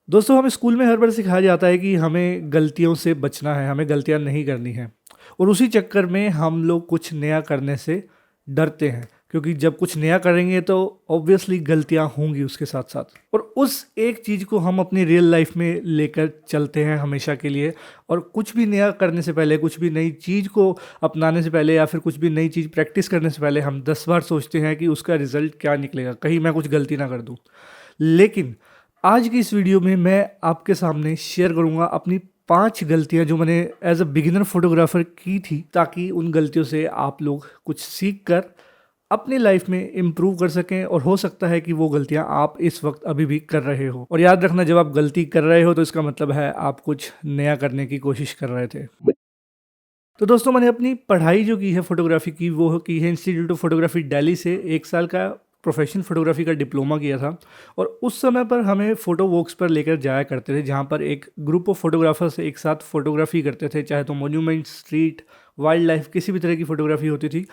दोस्तों हमें स्कूल में हर बार सिखाया जाता है कि हमें गलतियों से बचना है, हमें गलतियाँ नहीं करनी हैं। और उसी चक्कर में हम लोग कुछ नया करने से डरते हैं, क्योंकि जब कुछ नया करेंगे तो ऑब्वियसली गलतियाँ होंगी उसके साथ-साथ। और उस एक चीज़ को हम अपनी रियल लाइफ में लेकर चलते हैं हमेशा के लिए। और कुछ भी नया करने से पहले, कुछ भी नई चीज़ को अपनाने से पहले या फिर कुछ भी नई चीज़ प्रैक्टिस करने से पहले हम 10 बार सोचते हैं कि उसका रिज़ल्ट क्या निकलेगा, कहीं मैं कुछ गलती ना कर दूँ। लेकिन आज की इस वीडियो में मैं आपके सामने शेयर करूंगा अपनी 5 गलतियां जो मैंने एज अ बिगिनर फोटोग्राफर की थी, ताकि उन गलतियों से आप लोग कुछ सीख कर अपनी लाइफ में इम्प्रूव कर सकें। और हो सकता है कि वो गलतियां आप इस वक्त अभी भी कर रहे हो। और याद रखना, जब आप गलती कर रहे हो तो इसका मतलब है आप कुछ नया करने की कोशिश कर रहे थे। तो दोस्तों, मैंने अपनी पढ़ाई जो की है फोटोग्राफी की, वो की है इंस्टीट्यूट ऑफ फोटोग्राफी दिल्ली से। 1 साल का प्रोफेशनल फोटोग्राफी का डिप्लोमा किया था। और उस समय पर हमें फ़ोटो वॉक्स पर लेकर जाया करते थे, जहाँ पर एक ग्रुप ऑफ फोटोग्राफर्स एक साथ फोटोग्राफी करते थे, चाहे तो मोन्यूमेंट, स्ट्रीट, वाइल्ड लाइफ, किसी भी तरह की फोटोग्राफी होती थी।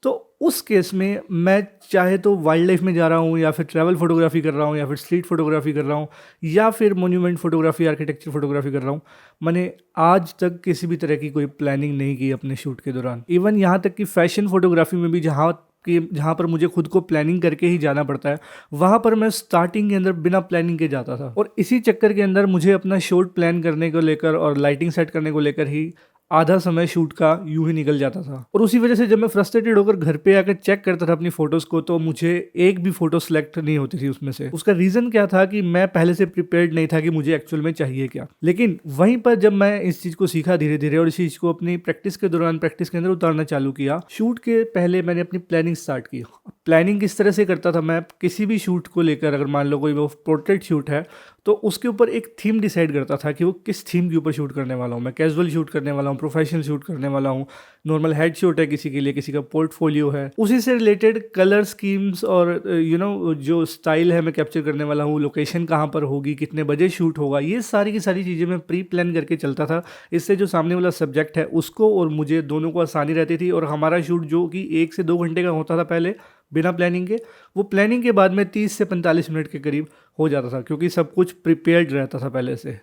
तो उस केस में मैं चाहे तो वाइल्ड लाइफ में जा रहा हूँ, या फिर ट्रैवल फोटोग्राफी कर रहा हूँ, या फिर स्ट्रीट फोटोग्राफी कर रहा हूँ, या फिर मोन्यूमेंट फोटोग्राफी, आर्किटेक्चर फोटोग्राफी कर रहा हूँ, मैंने आज तक किसी भी तरह की कोई प्लानिंग नहीं की अपने शूट के दौरान। इवन यहाँ तक कि फैशन फोटोग्राफी में भी जहाँ पर मुझे खुद को प्लानिंग करके ही जाना पड़ता है, वहाँ पर मैं स्टार्टिंग के अंदर बिना प्लानिंग के जाता था। और इसी चक्कर के अंदर मुझे अपना शूट प्लान करने को लेकर और लाइटिंग सेट करने को लेकर ही आधा समय शूट का यूं ही निकल जाता था। और उसी वजह से जब मैं फ्रस्ट्रेटेड होकर घर पे आकर चेक करता था अपनी फोटोज को, तो मुझे एक भी फोटो सिलेक्ट नहीं होती थी उसमें से। उसका रीजन क्या था कि मैं पहले से प्रिपेयर्ड नहीं था कि मुझे एक्चुअल में चाहिए क्या। लेकिन वहीं पर जब मैं इस चीज को सीखा धीरे धीरे, और इस चीज को अपनी प्रैक्टिस के दौरान प्रैक्टिस के अंदर उतारना चालू किया, शूट के पहले मैंने अपनी प्लानिंग स्टार्ट की। प्लानिंग किस तरह से करता था मैं, किसी भी शूट को लेकर, अगर मान लो कोई वो पोर्ट्रेट शूट है, तो उसके ऊपर एक थीम डिसाइड करता था कि वो किस थीम के ऊपर शूट करने वाला हूँ। मैं कैजुअल शूट करने वाला हूँ, प्रोफेशनल शूट करने वाला हूँ, नॉर्मल हेड शूट है किसी के लिए, किसी का पोर्टफोलियो है, उसी से रिलेटेड कलर स्कीम्स और जो स्टाइल है मैं कैप्चर करने वाला हूँ, लोकेशन कहाँ पर होगी, कितने बजे शूट होगा, ये सारी की सारी चीज़ें मैं प्री प्लान करके चलता था। इससे जो सामने वाला सब्जेक्ट है उसको और मुझे दोनों को आसानी रहती थी। और हमारा शूट जो कि 1 से 2 घंटे का होता था पहले, बिना प्लानिंग के, वो प्लानिंग के बाद में 30 से 45 मिनट के करीब हो जाता था, क्योंकि सब कुछ प्रिपेयर्ड रहता था पहले से।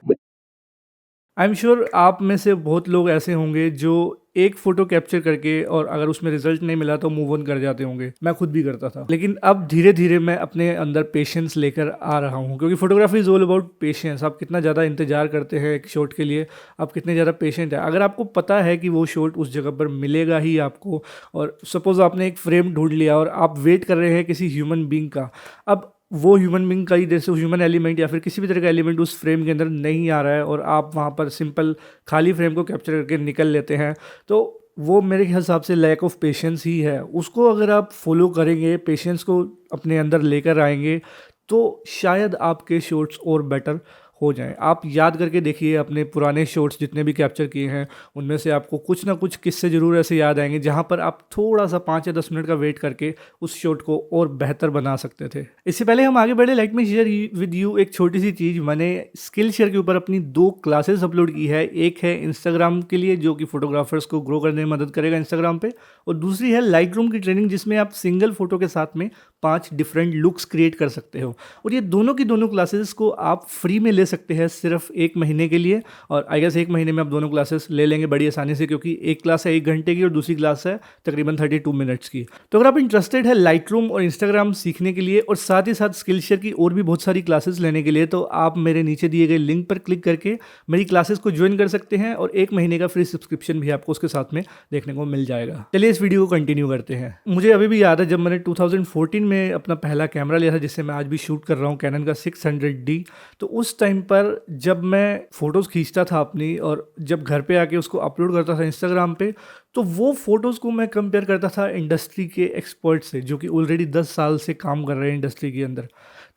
आई एम श्योर आप में से बहुत लोग ऐसे होंगे जो एक फोटो कैप्चर करके और अगर उसमें रिजल्ट नहीं मिला तो मूव ऑन कर जाते होंगे। मैं खुद भी करता था, लेकिन अब धीरे धीरे मैं अपने अंदर पेशेंस लेकर आ रहा हूँ, क्योंकि photography is all about patience. आप कितना ज़्यादा इंतजार करते हैं एक शॉट के लिए, आप कितने ज़्यादा पेशेंट है। अगर आपको पता है कि वो शॉट उस जगह पर मिलेगा ही आपको, और सपोज आपने एक फ्रेम ढूंढ लिया और आप वेट कर रहे हैं किसी ह्यूमन बींग का, अब वो ह्यूमन बींग का ही जैसे ह्यूमन एलिमेंट या फिर किसी भी तरह का एलिमेंट उस फ्रेम के अंदर नहीं आ रहा है, और आप वहाँ पर सिंपल खाली फ्रेम को कैप्चर करके निकल लेते हैं, तो वो मेरे हिसाब से लैक ऑफ पेशेंस ही है। उसको अगर आप फॉलो करेंगे, पेशेंस को अपने अंदर लेकर आएंगे, तो शायद आपके शॉट्स और बेटर हो जाएं। आप याद करके देखिए अपने पुराने शॉट्स जितने भी कैप्चर किए हैं, उनमें से आपको कुछ ना कुछ किस्से ज़रूर ऐसे याद आएंगे जहां पर आप थोड़ा सा 5 या 10 मिनट का वेट करके उस शॉट को और बेहतर बना सकते थे। इससे पहले हम आगे बढ़े, लाइक में शेयर विद यू एक छोटी सी चीज़। मैंने स्किल शेयर के ऊपर अपनी 2 क्लासेस अपलोड की है। एक है इंस्टाग्राम के लिए, जो कि फोटोग्राफर्स को ग्रो करने में मदद करेगा इंस्टाग्राम पे, और दूसरी है लाइटरूम की ट्रेनिंग, जिसमें आप सिंगल फोटो के साथ में 5 डिफरेंट लुक्स क्रिएट कर सकते हो। और ये दोनों की दोनों क्लासेस को आप फ्री में ले सकते हैं सिर्फ 1 महीने के लिए। और आई गेस 1 महीने में आप दोनों क्लासेस ले लेंगे बड़ी आसानी से, क्योंकि एक क्लास है 1 घंटे की और दूसरी क्लास है तकरीबन 32 मिनट्स की। तो अगर आप इंटरेस्टेड है लाइटरूम और इंस्टाग्राम सीखने के लिए, और साथ ही साथ स्किल शेयर की और भी बहुत सारी क्लासेस लेने के लिए, तो आप मेरे नीचे दिए गए लिंक पर क्लिक करके मेरी क्लासेस को ज्वाइन कर सकते हैं, और 1 महीने का फ्री सब्सक्रिप्शन भी आपको उसके साथ में देखने को मिल जाएगा। चलिए इस वीडियो को कंटिन्यू करते हैं। मुझे अभी भी याद है जब मैंने 2014 में अपना पहला कैमरा लिया था, जिससे मैं आज भी शूट कर रहा हूँ, कैनन का 600D। तो उस टाइम पर जब मैं फ़ोटोज़ खींचता था अपनी, और जब घर पे आके उसको अपलोड करता था इंस्टाग्राम पे, तो वो फ़ोटोज़ को मैं कंपेयर करता था इंडस्ट्री के एक्सपर्ट से, जो कि ऑलरेडी 10 साल से काम कर रहे हैं इंडस्ट्री के अंदर।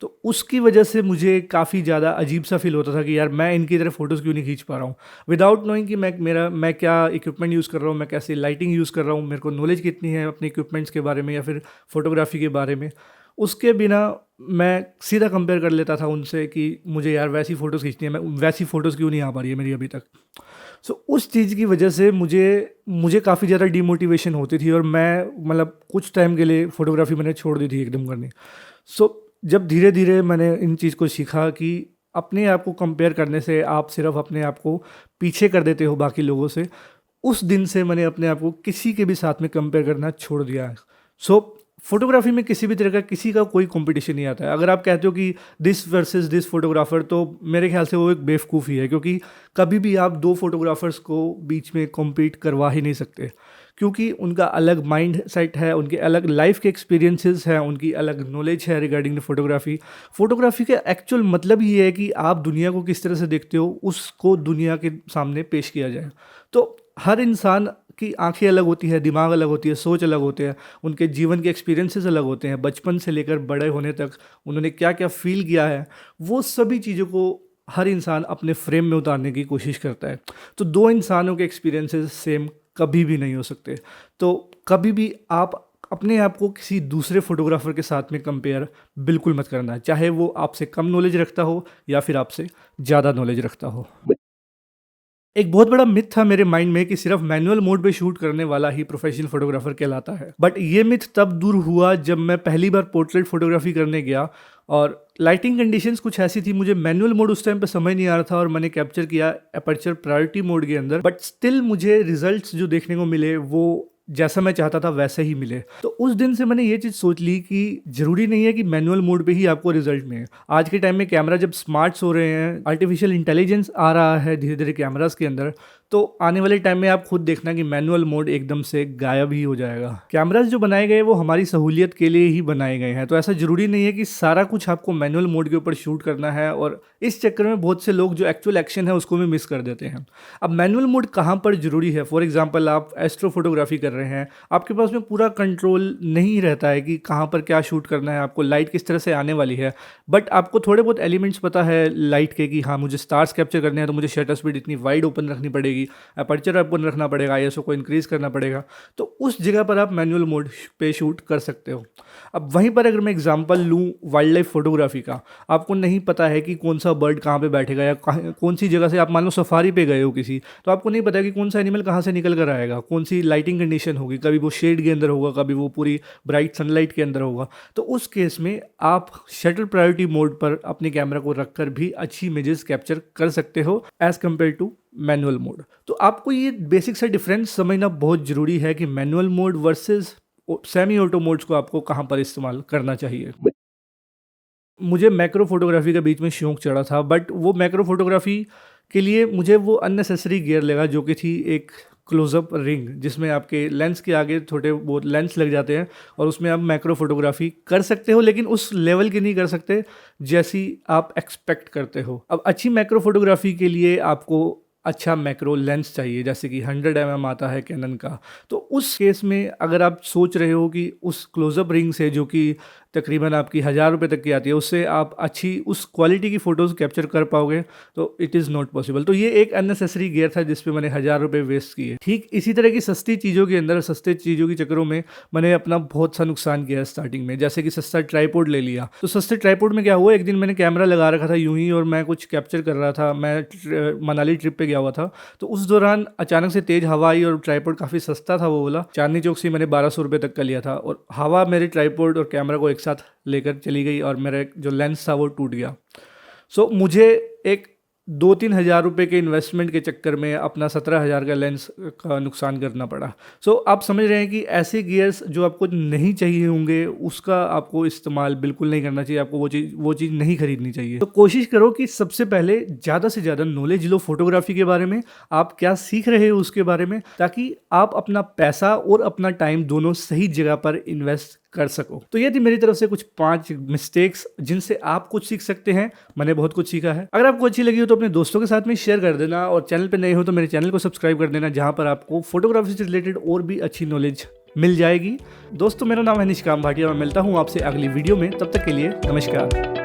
तो उसकी वजह से मुझे काफ़ी ज़्यादा अजीब सा फील होता था कि यार मैं इनकी तरह फ़ोटोज़ क्यों नहीं खींच पा रहा हूँ, विदाउट नोइंग कि मैं क्या इक्विपमेंट यूज़ कर रहा हूँ, मैं कैसे लाइटिंग यूज़ कर रहा हूँ, मेरे को नॉलेज कितनी है अपने इक्विपमेंट्स के बारे में या फिर फोटोग्राफी के बारे में। उसके बिना मैं सीधा कंपेयर कर लेता था उनसे कि मुझे यार वैसी फ़ोटोज़ खींचनी है, मैं वैसी फ़ोटोज़ क्यों नहीं आ पा रही है मेरी अभी तक। सो उस चीज़ की वजह से मुझे काफ़ी ज़्यादा डीमोटिवेशन होती थी, और मैं मतलब कुछ टाइम के लिए फ़ोटोग्राफी मैंने छोड़ दी थी एकदम करनी। सो जब धीरे धीरे मैंने इन चीज़ को सीखा कि अपने आप को कंपेयर करने से आप सिर्फ अपने आप को पीछे कर देते हो बाकी लोगों से, उस दिन से मैंने अपने आप को किसी के भी साथ में कंपेयर करना छोड़ दिया है। सो फोटोग्राफी में किसी भी तरह का किसी का कोई कंपटीशन नहीं आता है। अगर आप कहते हो कि दिस वर्सेस दिस फोटोग्राफर, तो मेरे ख्याल से वो एक बेवकूफ़ी है, क्योंकि कभी भी आप दो फोटोग्राफर्स को बीच में कॉम्पीट करवा ही नहीं सकते, क्योंकि उनका अलग माइंड सेट है, उनके अलग लाइफ के एक्सपीरियंसेस हैं, उनकी अलग नॉलेज है रिगार्डिंग द फोटोग्राफी। फोटोग्राफी का एक्चुअल मतलब ही है कि आप दुनिया को किस तरह से देखते हो उसको दुनिया के सामने पेश किया जाए। तो हर इंसान की आंखें अलग होती है, दिमाग अलग होती है, सोच अलग होते हैं, उनके जीवन के एक्सपीरियंसेस अलग होते हैं, बचपन से लेकर बड़े होने तक उन्होंने क्या क्या फील किया है, वो सभी चीज़ों को हर इंसान अपने फ्रेम में उतारने की कोशिश करता है। तो दो इंसानों के एक्सपीरियंसेस सेम कभी भी नहीं हो सकते। तो कभी भी आप अपने आप को किसी दूसरे फोटोग्राफर के साथ में कंपेयर बिल्कुल मत करना, चाहे वो आपसे कम नॉलेज रखता हो या फिर आपसे ज़्यादा नॉलेज रखता हो। एक बहुत बड़ा मिथ था मेरे माइंड में कि सिर्फ मैनुअल मोड पे शूट करने वाला ही प्रोफेशनल फोटोग्राफर कहलाता है, बट ये मिथ तब दूर हुआ जब मैं पहली बार पोर्ट्रेट फोटोग्राफी करने गया और लाइटिंग कंडीशंस कुछ ऐसी थी, मुझे मैनुअल मोड उस टाइम पे समझ नहीं आ रहा था और मैंने कैप्चर किया अपर्चर प्रायोरिटी मोड के अंदर, बट स्टिल मुझे रिजल्ट्स जो देखने को मिले वो जैसा मैं चाहता था वैसे ही मिले। तो उस दिन से मैंने ये चीज़ सोच ली कि ज़रूरी नहीं है कि मैनुअल मोड पे ही आपको रिजल्ट मिले। आज के टाइम में कैमरा जब स्मार्ट्स हो रहे हैं, आर्टिफिशियल इंटेलिजेंस आ रहा है धीरे धीरे कैमरास के अंदर, तो आने वाले टाइम में आप खुद देखना कि मैनुअल मोड एकदम से गायब ही हो जाएगा। कैमरास जो बनाए गए वो हमारी सहूलियत के लिए ही बनाए गए हैं, तो ऐसा ज़रूरी नहीं है कि सारा कुछ आपको मैनुअल मोड के ऊपर शूट करना है, और इस चक्कर में बहुत से लोग जो एक्चुअल एक्शन है उसको भी मिस कर देते हैं। अब मैनुअल मोड कहाँ पर ज़रूरी है? फॉर एग्जाम्पल आप एस्ट्रो फोटोग्राफी कर रहे हैं, आपके पास में पूरा कंट्रोल नहीं रहता है कि कहाँ पर क्या शूट करना है, आपको लाइट किस तरह से आने वाली है, बट आपको थोड़े बहुत एलिमेंट्स पता है लाइट के कि हाँ मुझे स्टार्स कैप्चर करने हैं तो मुझे शटर स्पीड इतनी वाइड ओपन रखनी पड़ेगी, अपर्चर ओपन रखना पड़ेगा, आईएसओ को इंक्रीज करना पड़ेगा, तो उस जगह पर आप मैनुअल मोड पे शूट कर सकते हो। अब वहीं पर अगर मैं एग्जांपल लूँ वाइल्ड लाइफ फोटोग्राफी का, आपको नहीं पता है कि कौन सा बर्ड कहाँ पे बैठेगा या कौन सी जगह से, आप मान लो सफारी पे गए हो किसी, तो आपको नहीं पता कि कौन सा एनिमल कहाँ से निकल कर आएगा, कौन सी लाइटिंग कंडीशन होगी, कभी वो शेड के अंदर होगा, कभी वो पूरी ब्राइट सनलाइट के अंदर होगा। तो उस केस में आप शटर प्रायोरिटी मोड पर अपने कैमरा को रखकर भी अच्छी इमेजेस कैप्चर कर सकते हो as compare to manual mode. तो आपको ये बेसिक सा डिफरेंस समझना बहुत ज़रूरी है कि manual mode versus semi auto modes को आपको कहाँ पर इस्तेमाल करना चाहिए। मुझे मैक्रो फोटोग्राफी के बीच में शौक चढ़ा था, बट वो मैक्रो फोटोग्राफी के लिए मुझे वो अननेसेसरी गियर लगा जो कि थी एक क्लोजअप रिंग, जिसमें आपके लेंस के आगे छोटे बहुत लेंस लग जाते हैं और उसमें आप मैक्रो फोटोग्राफी कर सकते हो, लेकिन उस लेवल की नहीं कर सकते जैसी आप एक्सपेक्ट करते हो। अब अच्छी मैक्रो फोटोग्राफी के लिए आपको अच्छा मैक्रो लेंस चाहिए, जैसे कि 100 mm आता है कैनन का। तो उस केस में अगर आप सोच रहे हो कि उस क्लोजअप रिंग से, जो कि तकरीबन आपकी 1000 रुपये तक की आती है, उससे आप अच्छी उस क्वालिटी की फ़ोटोज़ कैप्चर कर पाओगे, तो इट इज़ नॉट पॉसिबल। तो ये एक अननेसेसरी गियर था जिस पे मैंने 1000 रुपये वेस्ट किए। ठीक इसी तरह की सस्ती चीज़ों के अंदर, सस्ते चीज़ों के चक्करों में मैंने अपना बहुत सा नुकसान किया है स्टार्टिंग में। जैसे कि सस्ता ट्राईपोड ले लिया, तो सस्ते ट्राईपोड में क्या हुआ, एक दिन मैंने कैमरा लगा रखा था यूं ही और मैं कुछ कैप्चर कर रहा था, मैं मनाली ट्रिप पे गया हुआ था, तो उस दौरान अचानक से तेज़ हवा आई और ट्राईपोड काफ़ी सस्ता था वो बोला, चांदनी चौक से मैंने 1200 रुपये तक का लिया था, और हवा मेरे ट्राईपोड और कैमरा को एक साथ लेकर चली गई और मेरा जो लेंस था वो टूट गया। सो मुझे एक 2-3 हज़ार रुपये के इन्वेस्टमेंट के चक्कर में अपना 17,000 का लेंस का नुकसान करना पड़ा। सो आप समझ रहे हैं कि ऐसे गियर्स जो आपको नहीं चाहिए होंगे उसका आपको इस्तेमाल बिल्कुल नहीं करना चाहिए, आपको वो चीज़ नहीं खरीदनी चाहिए। तो कोशिश करो कि सबसे पहले ज़्यादा से ज़्यादा नॉलेज लो फोटोग्राफी के बारे में, आप क्या सीख रहे हो उसके बारे में, ताकि आप अपना पैसा और अपना टाइम दोनों सही जगह पर इन्वेस्ट कर सको। तो ये थी मेरी तरफ से कुछ 5 मिस्टेक्स जिनसे आप कुछ सीख सकते हैं। मैंने बहुत कुछ सीखा है। अगर आपको अच्छी लगी हो तो अपने दोस्तों के साथ में शेयर कर देना, और चैनल पे नए हो तो मेरे चैनल को सब्सक्राइब कर देना, जहां पर आपको फोटोग्राफी से रिलेटेड और भी अच्छी नॉलेज मिल जाएगी। दोस्तों, मेरा नाम है निष्काम भाटिया, मैं मिलता हूं आपसे अगली वीडियो में। तब तक के लिए नमस्कार।